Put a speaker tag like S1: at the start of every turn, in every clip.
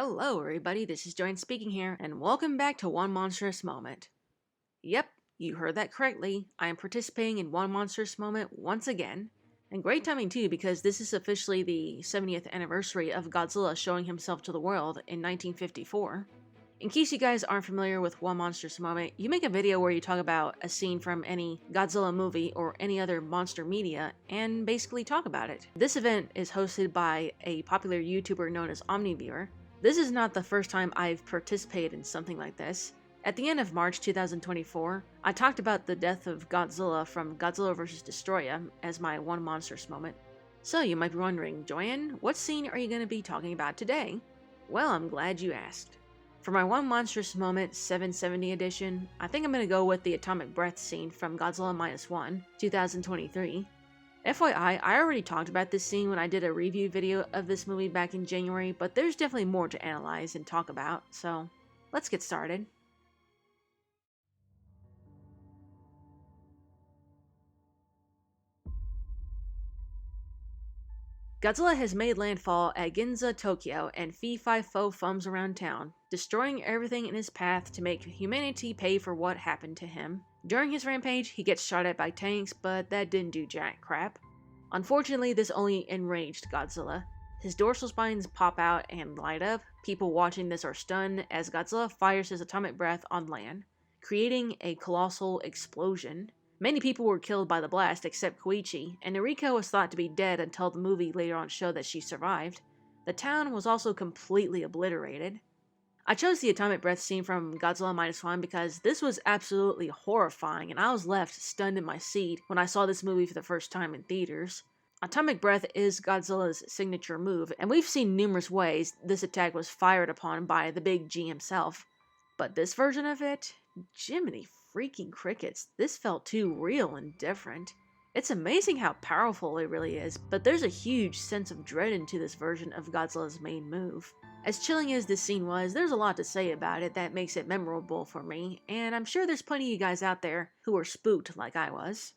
S1: Hello everybody, this is Joanne speaking here, and welcome back to One Monstrous Moment. Yep, you heard that correctly. I am participating in One Monstrous Moment once again. And great timing too, because this is officially the 70th anniversary of Godzilla showing himself to the world in 1954. In case you guys aren't familiar with One Monstrous Moment, you make a video where you talk about a scene from any Godzilla movie or any other monster media and basically talk about it. This event is hosted by a popular YouTuber known as Omni Viewer. This is not the first time I've participated in something like this. At the end of March 2024, I talked about the death of Godzilla from Godzilla vs. Destroya as my One Monstrous Moment. So you might be wondering, Joanne, what scene are you going to be talking about today? Well, I'm glad you asked. For my One Monstrous Moment 770 edition, I think I'm going to go with the atomic breath scene from Godzilla -1, 2023. FYI, I already talked about this scene when I did a review video of this movie back in January, but there's definitely more to analyze and talk about, so let's get started. Godzilla has made landfall at Ginza, Tokyo, and fee-fi-fo-fums around town, destroying everything in his path to make humanity pay for what happened to him. During his rampage, he gets shot at by tanks, but that didn't do jack crap. Unfortunately, this only enraged Godzilla. His dorsal spines pop out and light up. People watching this are stunned as Godzilla fires his atomic breath on land, creating a colossal explosion. Many people were killed by the blast except Koichi, and Noriko was thought to be dead until the movie later on showed that she survived. The town was also completely obliterated. I chose the atomic breath scene from Godzilla -1 because this was absolutely horrifying, and I was left stunned in my seat when I saw this movie for the first time in theaters. Atomic breath is Godzilla's signature move, and we've seen numerous ways this attack was fired upon by the Big G himself. But this version of it? Jiminy freaking crickets, this felt too real and different. It's amazing how powerful it really is, but there's a huge sense of dread into this version of Godzilla's main move. As chilling as this scene was, there's a lot to say about it that makes it memorable for me, and I'm sure there's plenty of you guys out there who were spooked like I was.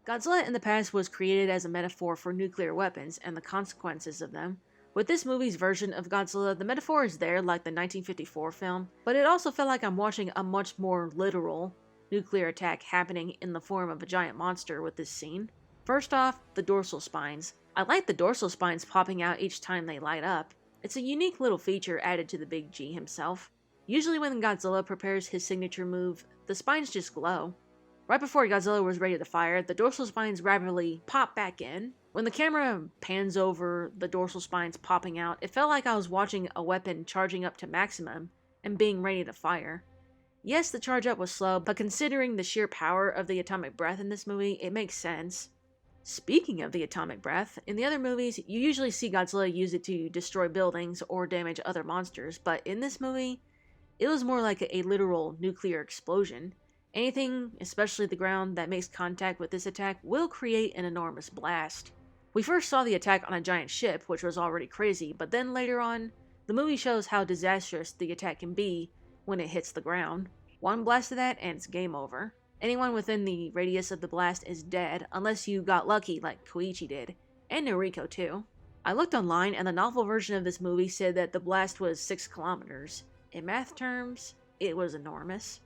S1: Godzilla in the past was created as a metaphor for nuclear weapons and the consequences of them. With this movie's version of Godzilla, the metaphor is there like the 1954 film, but it also felt like I'm watching a much more literal nuclear attack happening in the form of a giant monster with this scene. First off, the dorsal spines. I like the dorsal spines popping out each time they light up. It's a unique little feature added to the Big G himself. Usually when Godzilla prepares his signature move, the spines just glow. Right before Godzilla was ready to fire, the dorsal spines rapidly pop back in. When the camera pans over the dorsal spines popping out, it felt like I was watching a weapon charging up to maximum and being ready to fire. Yes, the charge up was slow, but considering the sheer power of the atomic breath in this movie, it makes sense. Speaking of the atomic breath, in the other movies, you usually see Godzilla use it to destroy buildings or damage other monsters, but in this movie, it was more like a literal nuclear explosion. Anything, especially the ground, that makes contact with this attack will create an enormous blast. We first saw the attack on a giant ship, which was already crazy, but then later on, the movie shows how disastrous the attack can be when it hits the ground. One blast of that and it's game over. Anyone within the radius of the blast is dead, unless you got lucky like Koichi did, and Noriko too. I looked online and the novel version of this movie said that the blast was 6 kilometers. In math terms, it was enormous.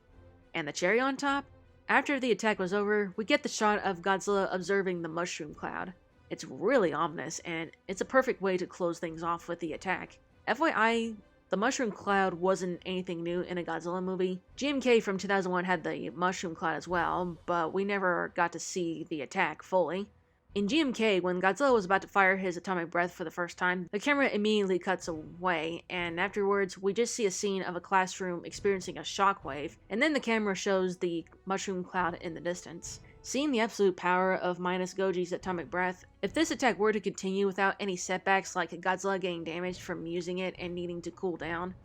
S1: And the cherry on top? After the attack was over, we get the shot of Godzilla observing the mushroom cloud. It's really ominous, and it's a perfect way to close things off with the attack. FYI, the mushroom cloud wasn't anything new in a Godzilla movie. GMK from 2001 had the mushroom cloud as well, but we never got to see the attack fully. In GMK, when Godzilla was about to fire his atomic breath for the first time, the camera immediately cuts away, and afterwards we just see a scene of a classroom experiencing a shockwave, and then the camera shows the mushroom cloud in the distance. Seeing the absolute power of Minus Goji's atomic breath, if this attack were to continue without any setbacks like Godzilla getting damaged from using it and needing to cool down,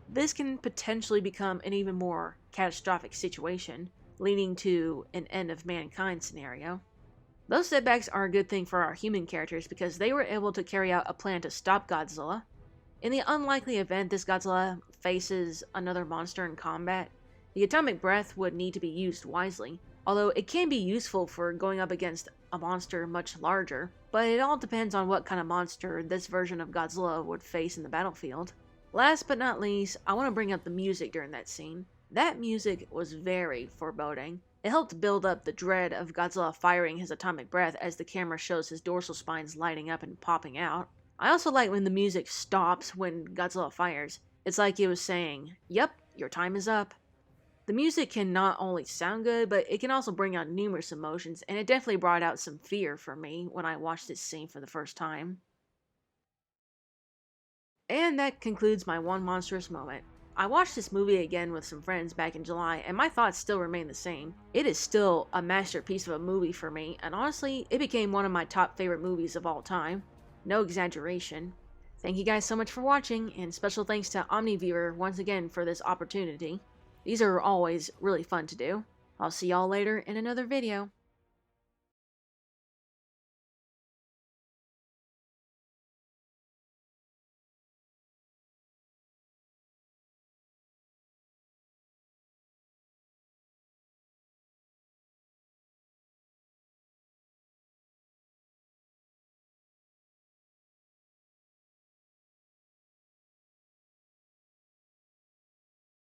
S1: this can potentially become an even more catastrophic situation, leading to an end of mankind scenario. Those setbacks are a good thing for our human characters because they were able to carry out a plan to stop Godzilla. In the unlikely event this Godzilla faces another monster in combat, the atomic breath would need to be used wisely. although it can be useful for going up against a monster much larger, but it all depends on what kind of monster this version of Godzilla would face in the battlefield. Last but not least, I want to bring up the music during that scene. That music was very foreboding. It helped build up the dread of Godzilla firing his atomic breath as the camera shows his dorsal spines lighting up and popping out. I also like when the music stops when Godzilla fires. It's like it was saying, "Yep, your time is up." The music can not only sound good, but it can also bring out numerous emotions, and it definitely brought out some fear for me when I watched this scene for the first time. And that concludes my One Monstrous Moment. I watched this movie again with some friends back in July, and my thoughts still remain the same. It is still a masterpiece of a movie for me, and honestly, it became one of my top favorite movies of all time. No exaggeration. Thank you guys so much for watching, and special thanks to Omni Viewer once again for this opportunity. These are always really fun to do. I'll see y'all later in another video.